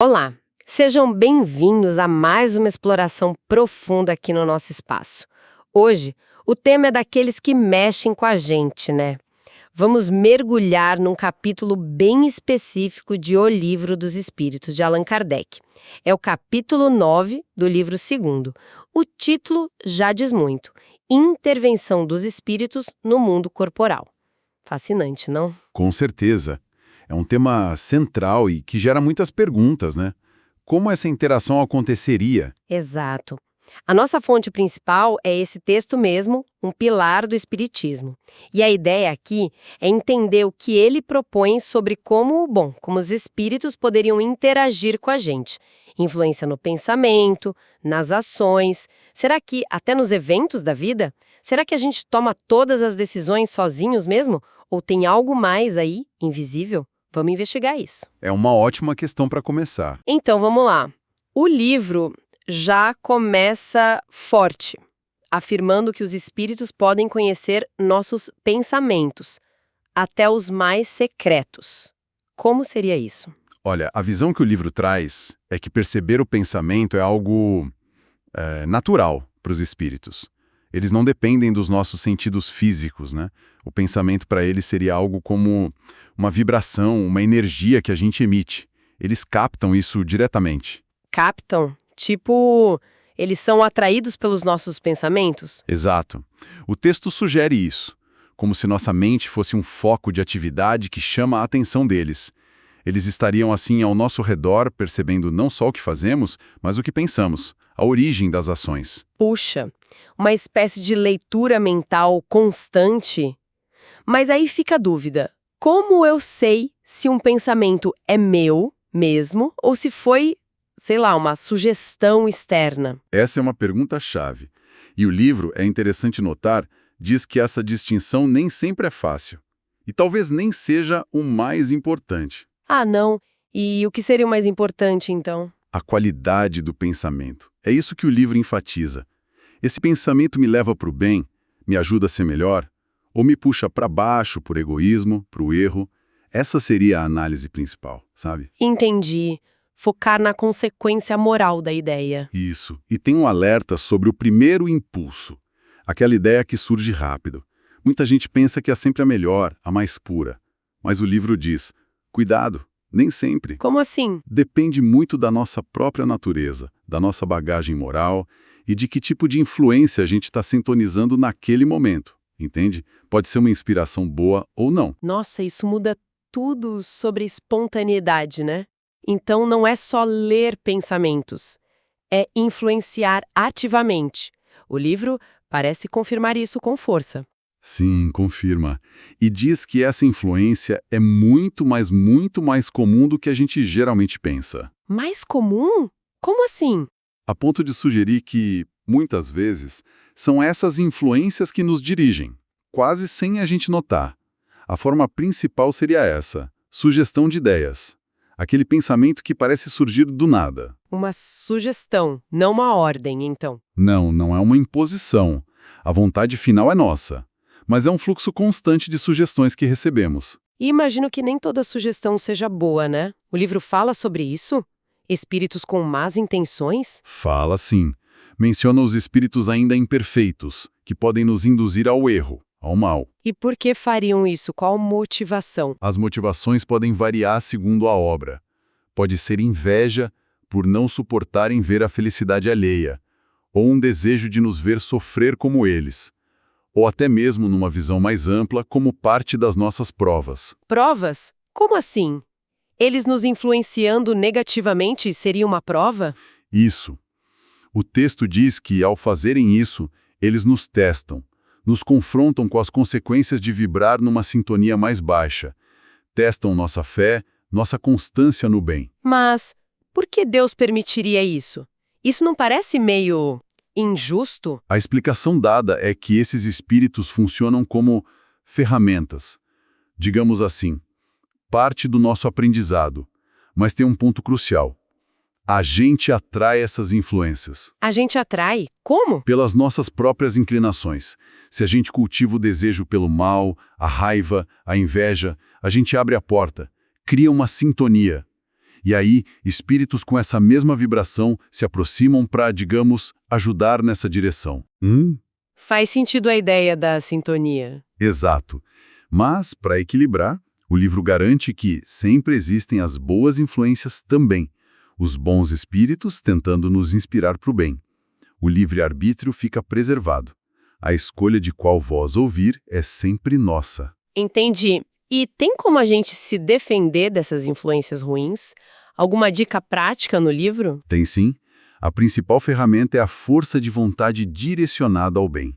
Olá, sejam bem-vindos a mais uma exploração profunda aqui no nosso espaço. Hoje, o tema é daqueles que mexem com a gente, né? Vamos mergulhar num capítulo bem específico de O Livro dos Espíritos, de Allan Kardec. É o capítulo 9 do livro segundo. O título já diz muito: Intervenção dos Espíritos no Mundo Corporal. Fascinante, não? Com certeza. É um tema central e que gera muitas perguntas, né? Como essa interação aconteceria? Exato. A nossa fonte principal é esse texto mesmo, um pilar do Espiritismo. E a ideia aqui é entender o que ele propõe sobre como os espíritos poderiam interagir com a gente. Influência no pensamento, nas ações. Será que até nos eventos da vida? Será que a gente toma todas as decisões sozinhos mesmo? Ou tem algo mais aí, invisível? Vamos investigar isso. É uma ótima questão para começar. Então, vamos lá. O livro já começa forte, afirmando que os espíritos podem conhecer nossos pensamentos, até os mais secretos. Como seria isso? Olha, a visão que o livro traz é que perceber o pensamento é algo natural para os espíritos. Eles não dependem dos nossos sentidos físicos, né? O pensamento para eles seria algo como uma vibração, uma energia que a gente emite. Eles captam isso diretamente. Captam? Tipo, eles são atraídos pelos nossos pensamentos? Exato. O texto sugere isso, como se nossa mente fosse um foco de atividade que chama a atenção deles. Eles estariam assim ao nosso redor, percebendo não só o que fazemos, mas o que pensamos, a origem das ações. Puxa, uma espécie de leitura mental constante. Mas aí fica a dúvida: como eu sei se um pensamento é meu mesmo ou se foi, sei lá, uma sugestão externa? Essa é uma pergunta-chave. E o livro, é interessante notar, diz que essa distinção nem sempre é fácil. E talvez nem seja o mais importante. Ah, não. E o que seria o mais importante, então? A qualidade do pensamento. É isso que o livro enfatiza. Esse pensamento me leva para o bem, me ajuda a ser melhor, ou me puxa para baixo por egoísmo, para o erro. Essa seria a análise principal, sabe? Entendi. Focar na consequência moral da ideia. Isso. E tem um alerta sobre o primeiro impulso. Aquela ideia que surge rápido. Muita gente pensa que é sempre a melhor, a mais pura. Mas o livro diz: cuidado, nem sempre. Como assim? Depende muito da nossa própria natureza, da nossa bagagem moral e de que tipo de influência a gente está sintonizando naquele momento, entende? Pode ser uma inspiração boa ou não. Nossa, isso muda tudo sobre espontaneidade, né? Então não é só ler pensamentos, é influenciar ativamente. O livro parece confirmar isso com força. Sim, confirma. E diz que essa influência é muito mais comum do que a gente geralmente pensa. Mais comum? Como assim? A ponto de sugerir que, muitas vezes, são essas influências que nos dirigem, quase sem a gente notar. A forma principal seria essa: sugestão de ideias. Aquele pensamento que parece surgir do nada. Uma sugestão, não uma ordem, então. Não é uma imposição. A vontade final é nossa. Mas é um fluxo constante de sugestões que recebemos. E imagino que nem toda sugestão seja boa, né? O livro fala sobre isso? Espíritos com más intenções? Fala sim. Menciona os espíritos ainda imperfeitos, que podem nos induzir ao erro, ao mal. E por que fariam isso? Qual motivação? As motivações podem variar segundo a obra. Pode ser inveja, por não suportarem ver a felicidade alheia, ou um desejo de nos ver sofrer como eles, ou até mesmo numa visão mais ampla, como parte das nossas provas. Provas? Como assim? Eles nos influenciando negativamente seria uma prova? Isso. O texto diz que, ao fazerem isso, eles nos testam, nos confrontam com as consequências de vibrar numa sintonia mais baixa, testam nossa fé, nossa constância no bem. Mas por que Deus permitiria isso? Isso não parece meio injusto? A explicação dada é que esses espíritos funcionam como ferramentas, digamos assim, parte do nosso aprendizado, mas tem um ponto crucial. A gente atrai essas influências. A gente atrai? Como? Pelas nossas próprias inclinações. Se a gente cultiva o desejo pelo mal, a raiva, a inveja, a gente abre a porta, cria uma sintonia. E aí, espíritos com essa mesma vibração se aproximam para, digamos, ajudar nessa direção. Faz sentido a ideia da sintonia. Exato. Mas, para equilibrar, o livro garante que sempre existem as boas influências também, os bons espíritos tentando nos inspirar para o bem. O livre-arbítrio fica preservado. A escolha de qual voz ouvir é sempre nossa. Entendi. E tem como a gente se defender dessas influências ruins? Alguma dica prática no livro? Tem sim. A principal ferramenta é a força de vontade direcionada ao bem.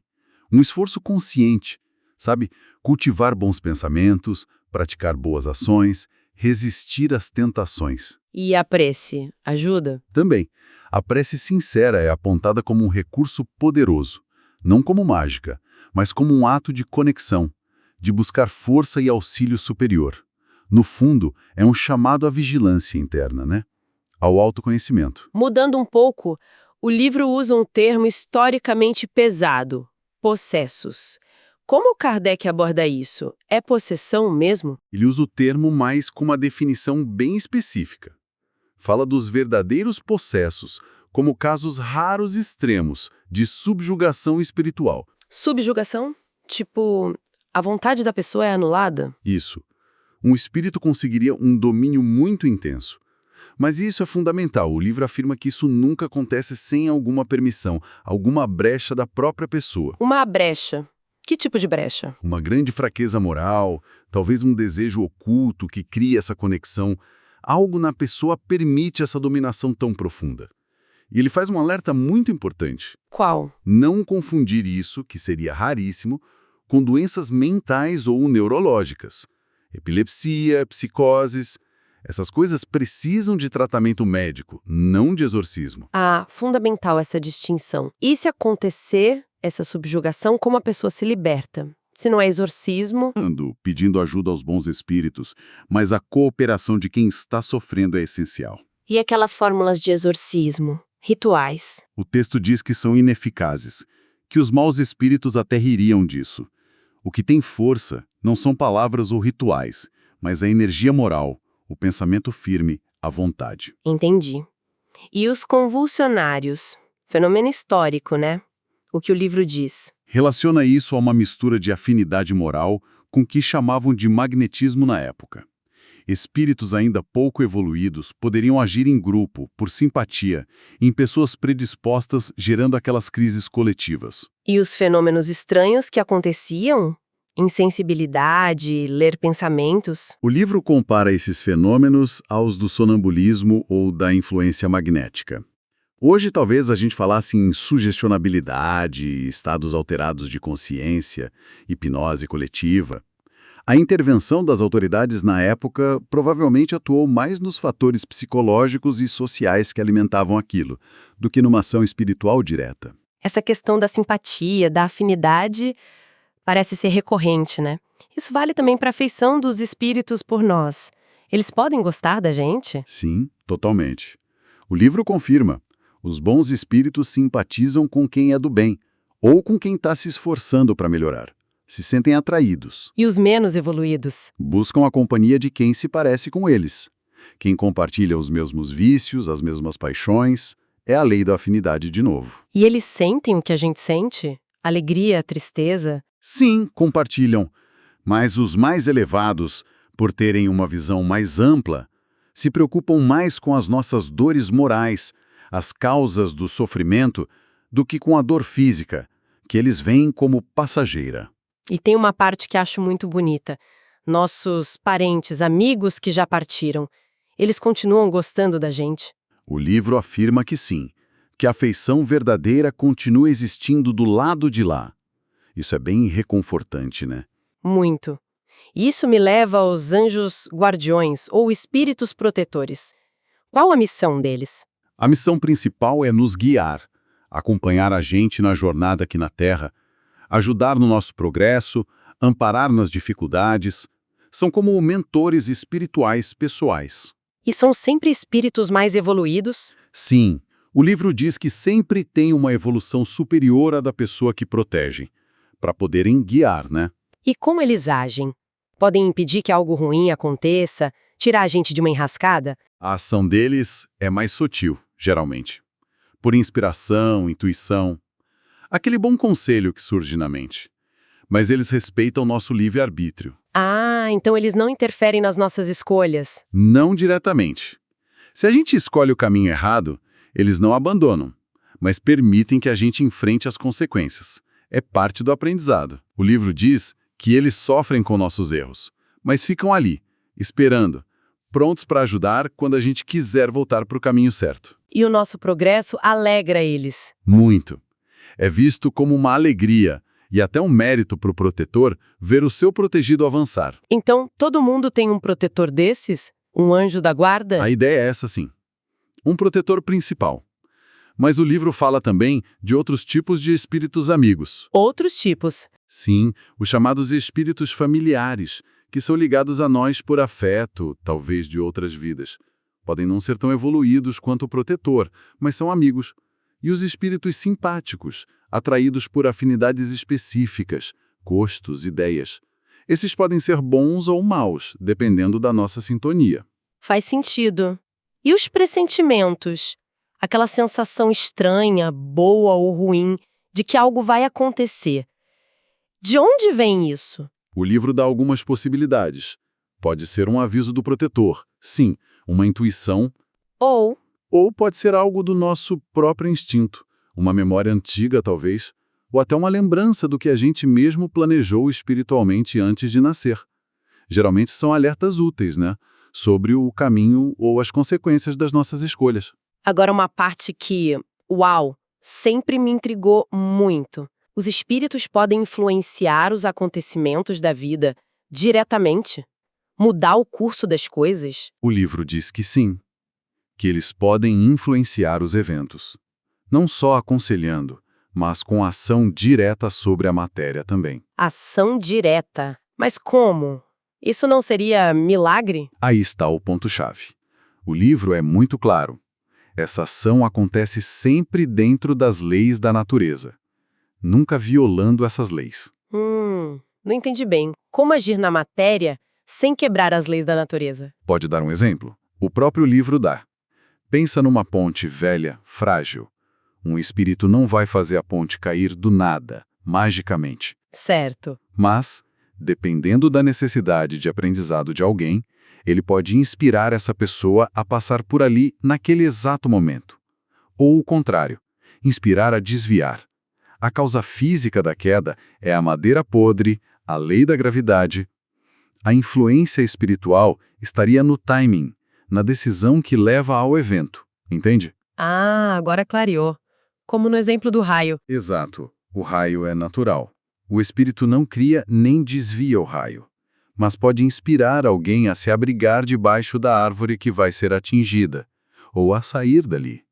Um esforço consciente, sabe? Cultivar bons pensamentos, praticar boas ações, resistir às tentações. E a prece ajuda? Também, a prece sincera é apontada como um recurso poderoso, não como mágica, mas como um ato de conexão, de buscar força e auxílio superior. No fundo, é um chamado à vigilância interna, né? Ao autoconhecimento. Mudando um pouco, o livro usa um termo historicamente pesado: possessos. Como Kardec aborda isso? É possessão mesmo? Ele usa o termo, mas com uma definição bem específica. Fala dos verdadeiros possessos, como casos raros extremos de subjugação espiritual. Subjugação? Tipo, a vontade da pessoa é anulada? Isso. Um espírito conseguiria um domínio muito intenso. Mas isso é fundamental. O livro afirma que isso nunca acontece sem alguma permissão, alguma brecha da própria pessoa. Uma brecha. Que tipo de brecha? Uma grande fraqueza moral, talvez um desejo oculto que cria essa conexão. Algo na pessoa permite essa dominação tão profunda. E ele faz um alerta muito importante. Qual? Não confundir isso, que seria raríssimo, com doenças mentais ou neurológicas. Epilepsia, psicoses, essas coisas precisam de tratamento médico, não de exorcismo. Ah, fundamental essa distinção. E se acontecer essa subjugação, como a pessoa se liberta? Se não é exorcismo... Ando pedindo ajuda aos bons espíritos, mas a cooperação de quem está sofrendo é essencial. E aquelas fórmulas de exorcismo? Rituais? O texto diz que são ineficazes, que os maus espíritos até ririam disso. O que tem força não são palavras ou rituais, mas a energia moral, o pensamento firme, a vontade. Entendi. E os convulsionários? Fenômeno histórico, né? O que o livro diz. Relaciona isso a uma mistura de afinidade moral com o que chamavam de magnetismo na época. Espíritos ainda pouco evoluídos poderiam agir em grupo, por simpatia, em pessoas predispostas, gerando aquelas crises coletivas. E os fenômenos estranhos que aconteciam? Insensibilidade, ler pensamentos? O livro compara esses fenômenos aos do sonambulismo ou da influência magnética. Hoje talvez a gente falasse em sugestionabilidade, estados alterados de consciência, hipnose coletiva. A intervenção das autoridades na época provavelmente atuou mais nos fatores psicológicos e sociais que alimentavam aquilo, do que numa ação espiritual direta. Essa questão da simpatia, da afinidade, parece ser recorrente, né? Isso vale também para a afeição dos espíritos por nós. Eles podem gostar da gente? Sim, totalmente. O livro confirma. Os bons espíritos simpatizam com quem é do bem, ou com quem está se esforçando para melhorar. Se sentem atraídos. E os menos evoluídos? Buscam a companhia de quem se parece com eles. Quem compartilha os mesmos vícios, as mesmas paixões, é a lei da afinidade de novo. E eles sentem o que a gente sente? Alegria, tristeza? Sim, compartilham. Mas os mais elevados, por terem uma visão mais ampla, se preocupam mais com as nossas dores morais, as causas do sofrimento, do que com a dor física, que eles veem como passageira. E tem uma parte que acho muito bonita. Nossos parentes, amigos que já partiram, eles continuam gostando da gente? O livro afirma que sim, que a afeição verdadeira continua existindo do lado de lá. Isso é bem reconfortante, né? Muito. Isso me leva aos anjos guardiões ou espíritos protetores. Qual a missão deles? A missão principal é nos guiar, acompanhar a gente na jornada aqui na Terra, ajudar no nosso progresso, amparar nas dificuldades. São como mentores espirituais pessoais. E são sempre espíritos mais evoluídos? Sim, o livro diz que sempre tem uma evolução superior à da pessoa que protege, para poderem guiar, né? E como eles agem? Podem impedir que algo ruim aconteça, Tirar a gente de uma enrascada? A ação deles é mais sutil, geralmente. Por inspiração, intuição. Aquele bom conselho que surge na mente. Mas eles respeitam nosso livre-arbítrio. Ah, então eles não interferem nas nossas escolhas. Não diretamente. Se a gente escolhe o caminho errado, eles não abandonam, mas permitem que a gente enfrente as consequências. É parte do aprendizado. O livro diz que eles sofrem com nossos erros, mas ficam ali, esperando, prontos para ajudar quando a gente quiser voltar para o caminho certo. E o nosso progresso alegra eles. Muito. É visto como uma alegria e até um mérito para o protetor ver o seu protegido avançar. Então, todo mundo tem um protetor desses? Um anjo da guarda? A ideia é essa, sim. Um protetor principal. Mas o livro fala também de outros tipos de espíritos amigos. Outros tipos. Sim, os chamados espíritos familiares, que são ligados a nós por afeto, talvez de outras vidas. Podem não ser tão evoluídos quanto o protetor, mas são amigos. E os espíritos simpáticos, atraídos por afinidades específicas, gostos, ideias. Esses podem ser bons ou maus, dependendo da nossa sintonia. Faz sentido. E os pressentimentos? Aquela sensação estranha, boa ou ruim, de que algo vai acontecer. De onde vem isso? O livro dá algumas possibilidades. Pode ser um aviso do protetor, sim, uma intuição, Ou pode ser algo do nosso próprio instinto, uma memória antiga talvez, ou até uma lembrança do que a gente mesmo planejou espiritualmente antes de nascer. Geralmente são alertas úteis, né? Sobre o caminho ou as consequências das nossas escolhas. agora uma parte que, uau, sempre me intrigou muito. Os espíritos podem influenciar os acontecimentos da vida diretamente? Mudar o curso das coisas? O livro diz que sim, que eles podem influenciar os eventos. Não só aconselhando, mas com ação direta sobre a matéria também. Ação direta. Mas como? Isso não seria milagre? Aí está o ponto-chave. O livro é muito claro. Essa ação acontece sempre dentro das leis da natureza, nunca violando essas leis. Não entendi bem. Como agir na matéria sem quebrar as leis da natureza? Pode dar um exemplo? O próprio livro dá. Pensa numa ponte velha, frágil. Um espírito não vai fazer a ponte cair do nada, magicamente. Certo. Mas, dependendo da necessidade de aprendizado de alguém, ele pode inspirar essa pessoa a passar por ali naquele exato momento. Ou o contrário, inspirar a desviar. A causa física da queda é a madeira podre, a lei da gravidade. A influência espiritual estaria no timing, na decisão que leva ao evento, entende? Ah, agora clareou. Como no exemplo do raio. Exato. O raio é natural. O espírito não cria nem desvia o raio, mas pode inspirar alguém a se abrigar debaixo da árvore que vai ser atingida, ou a sair dali.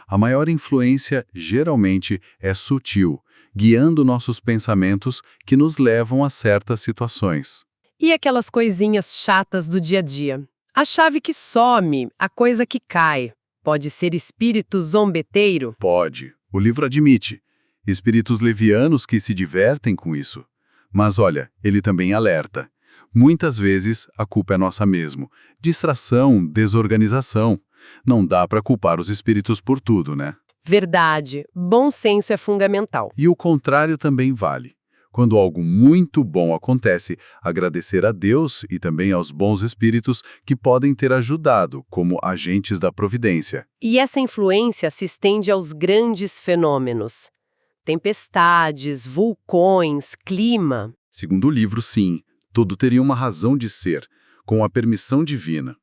A maior influência, geralmente, é sutil, guiando nossos pensamentos que nos levam a certas situações. E aquelas coisinhas chatas do dia a dia? A chave que some, a coisa que cai. Pode ser espírito zombeteiro? Pode. O livro admite. Espíritos levianos que se divertem com isso. Mas olha, ele também alerta. Muitas vezes a culpa é nossa mesmo. Distração, desorganização. Não dá para culpar os espíritos por tudo, né? Verdade. Bom senso é fundamental. E o contrário também vale. Quando algo muito bom acontece, agradecer a Deus e também aos bons espíritos que podem ter ajudado, como agentes da providência. E essa influência se estende aos grandes fenômenos. Tempestades, vulcões, clima. Segundo o livro, sim, tudo teria uma razão de ser, com a permissão divina.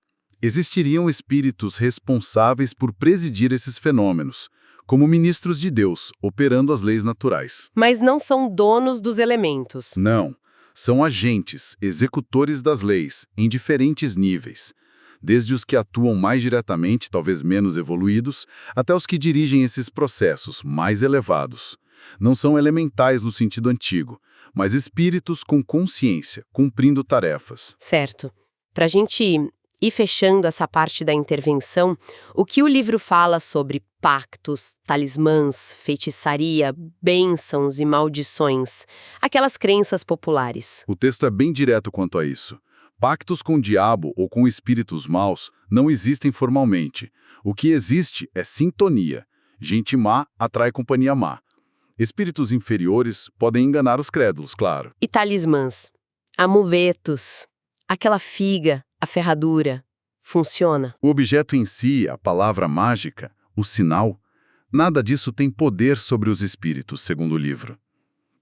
Existiriam espíritos responsáveis por presidir esses fenômenos, como ministros de Deus, operando as leis naturais. Mas não são donos dos elementos. Não, são agentes, executores das leis, em diferentes níveis. Desde os que atuam mais diretamente, talvez menos evoluídos, até os que dirigem esses processos mais elevados. Não são elementais no sentido antigo, mas espíritos com consciência, cumprindo tarefas. Certo. Para a gente ir fechando essa parte da intervenção, o que o livro fala sobre pactos, talismãs, feitiçaria, bênçãos e maldições, aquelas crenças populares? O texto é bem direto quanto a isso. Pactos com o diabo ou com espíritos maus não existem formalmente. O que existe é sintonia. Gente má atrai companhia má. Espíritos inferiores podem enganar os crédulos, claro. E talismãs, amuletos, aquela figa, a ferradura, funciona? O objeto em si, a palavra mágica, o sinal, nada disso tem poder sobre os espíritos, segundo o livro.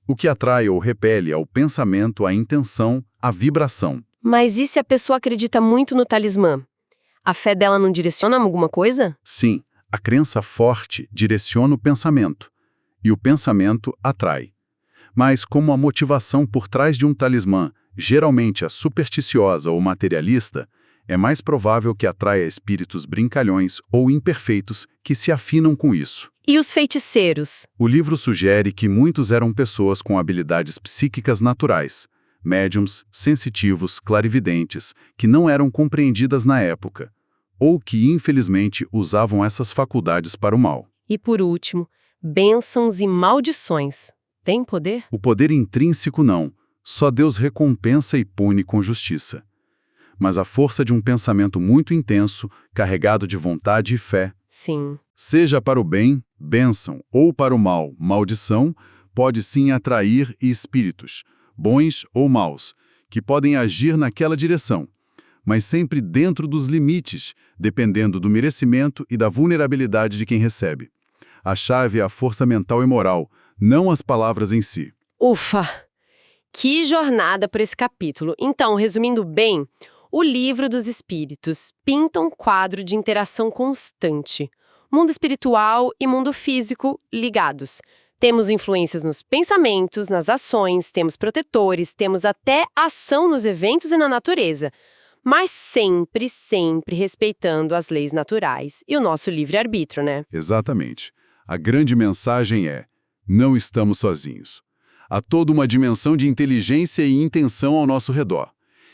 O que atrai ou repele é o pensamento, a intenção, a vibração. Mas e se a pessoa acredita muito no talismã? A fé dela não direciona alguma coisa? Sim, a crença forte direciona o pensamento. E o pensamento atrai. Mas como a motivação por trás de um talismã geralmente é supersticiosa ou materialista, é mais provável que atraia espíritos brincalhões ou imperfeitos que se afinam com isso. E os feiticeiros? O livro sugere que muitos eram pessoas com habilidades psíquicas naturais, médiums, sensitivos, clarividentes, que não eram compreendidas na época, ou que, infelizmente, usavam essas faculdades para o mal. E por último, bênçãos e maldições. Tem poder? O poder intrínseco não, só Deus recompensa e pune com justiça. Mas a força de um pensamento muito intenso, carregado de vontade e fé, Sim. seja para o bem, bênção, ou para o mal, maldição, pode sim atrair espíritos, bons ou maus, que podem agir naquela direção, mas sempre dentro dos limites, dependendo do merecimento e da vulnerabilidade de quem recebe. A chave é a força mental e moral, não as palavras em si. Ufa! Que jornada por esse capítulo. Então, resumindo bem, o Livro dos Espíritos pinta um quadro de interação constante. Mundo espiritual e mundo físico ligados. Temos influências nos pensamentos, nas ações, temos protetores, temos até ação nos eventos e na natureza. Mas sempre, sempre respeitando as leis naturais e o nosso livre-arbítrio, né? Exatamente. A grande mensagem é: não estamos sozinhos. Há toda uma dimensão de inteligência e intenção ao nosso redor.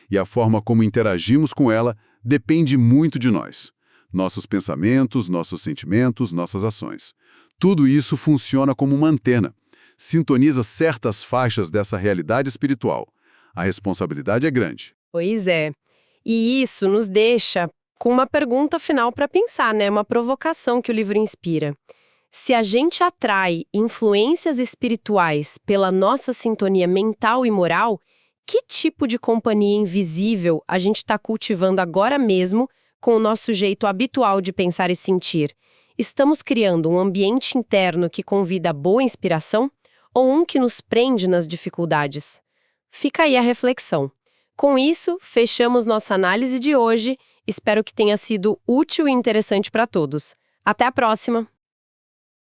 E a forma como interagimos com ela depende muito de nós. Nossos pensamentos, nossos sentimentos, nossas ações. Tudo isso funciona como uma antena. Sintoniza certas faixas dessa realidade espiritual. A responsabilidade é grande. Pois é. E isso nos deixa com uma pergunta final para pensar, né? Uma provocação que o livro inspira. Se a gente atrai influências espirituais pela nossa sintonia mental e moral, que tipo de companhia invisível a gente está cultivando agora mesmo com o nosso jeito habitual de pensar e sentir? Estamos criando um ambiente interno que convida a boa inspiração ou um que nos prende nas dificuldades? Fica aí a reflexão. Com isso, fechamos nossa análise de hoje. Espero que tenha sido útil e interessante para todos. Até a próxima!